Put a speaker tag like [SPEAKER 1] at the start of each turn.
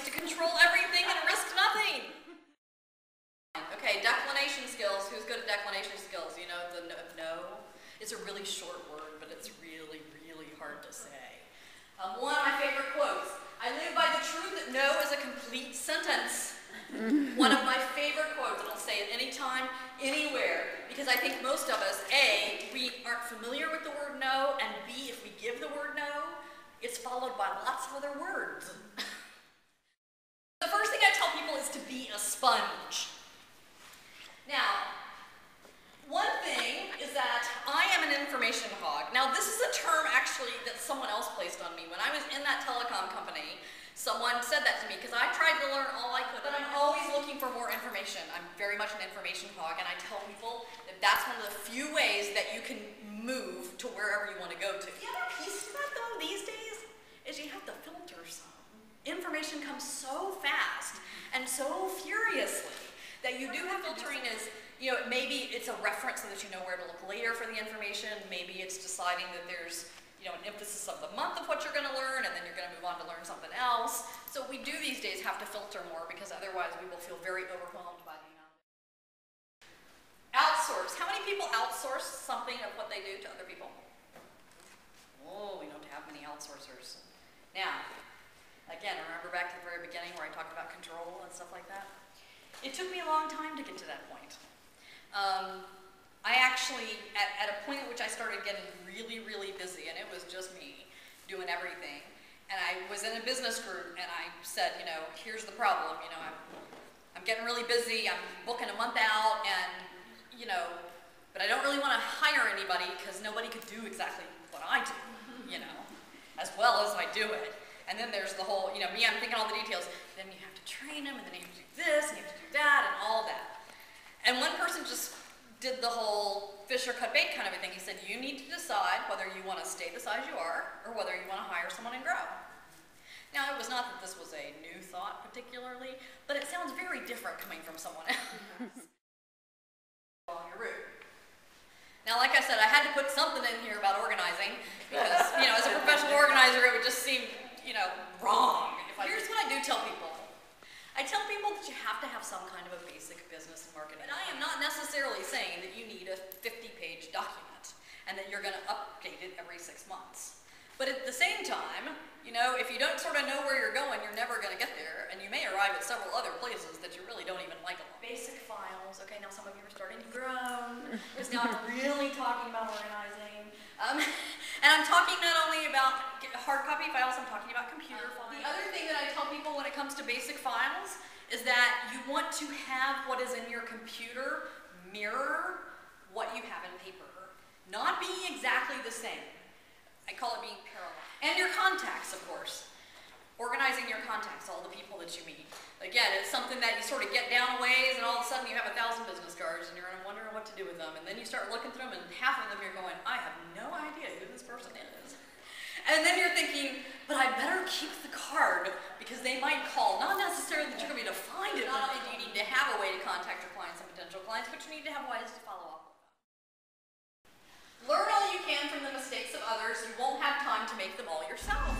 [SPEAKER 1] to control everything and risk nothing. Okay, declination skills. Who's good at declination skills? You know, the no. It's a really short word, but it's really, really hard to say. One of my favorite quotes. I live by the truth that no is a complete sentence. One of my favorite quotes, and I'll say it anytime, anywhere, because I think most of us, A, we aren't familiar with the word no, and B, if we give the word no, it's followed by lots of other words. The first thing I tell people is to be a sponge. Now, one thing is that I am an information hog. Now, this is a term actually that someone else placed on me. When I was in that telecom company, someone said that to me because I tried to learn all I could, but I'm always looking for more information. I'm very much an information hog, and I tell people that that's one of the few ways that you can move to wherever you want to go to. The other piece to that, though, these days, is you have to filter some. Information comes so fast and so furiously that you do have filtering is, you know, maybe it's a reference so that you know where to look later for the information. Maybe it's deciding that there's, you know, an emphasis of the month of what you're going to learn, and then you're going to move on to learn something else. So we do these days have to filter more because otherwise we will feel very overwhelmed by the amount. Outsource. How many people outsource something of what they do to other people? Oh, we don't have many outsourcers. Now, again, remember back to the very beginning where I talked about control and stuff like that? It took me a long time to get to that point. I actually, at a point at which I started getting really, really busy, and it was just me doing everything, and I was in a business group, and I said, you know, here's the problem, you know, I'm getting really busy, I'm booking a month out, and, you know, but I don't really want to hire anybody because nobody could do exactly what I do, you know, as well as I do it. And then there's the whole, you know, me, I'm thinking all the details, then you have to train them, and then you have to do this, and you have to do that, and all that. And one person just did the whole fish or cut bait kind of a thing. He said, you need to decide whether you want to stay the size you are or whether you want to hire someone and grow. Now, it was not that this was a new thought particularly, but it sounds very different coming from someone else. Along your route. Now, like I said, I had to put something in here about organizing because, you know, as a professional organizer, it would just seem, you know, wrong. Here's what I do tell people. I tell people that you have to have some kind of a basic business and marketing. And I am not necessarily saying that you need a 50-page document and that you're going to update it every 6 months. But at the same time, you know, if you don't sort of know where you're going, you're never going to get there, and you may arrive at several other places that you really don't even like. Basic files. Okay, now some of you are starting to groan, because now I'm really talking about organizing. And I'm talking not only about hard copy files, I'm talking about computer files. The other thing that I tell people when it comes to basic files is that you want to have what is in your computer mirror what you have in paper. Not being exactly the same. I call it being parallel. And your contacts, of course. Organizing your contacts, all the people that you meet. Again, it's something that you sort of get down a ways, and all of a sudden you have 1,000 business cards, and you're wondering what to do with them. And then you start looking through them, and half of them you're going, I have no idea who this person is. And then you're thinking, but I better keep the card, because they might call. Not necessarily that you're going to be able to find it. Not only do you need to have a way to contact your clients and potential clients, but you need to have ways to follow up with them. Learn all you can from the mistakes of others. You won't have time to make them all yourself.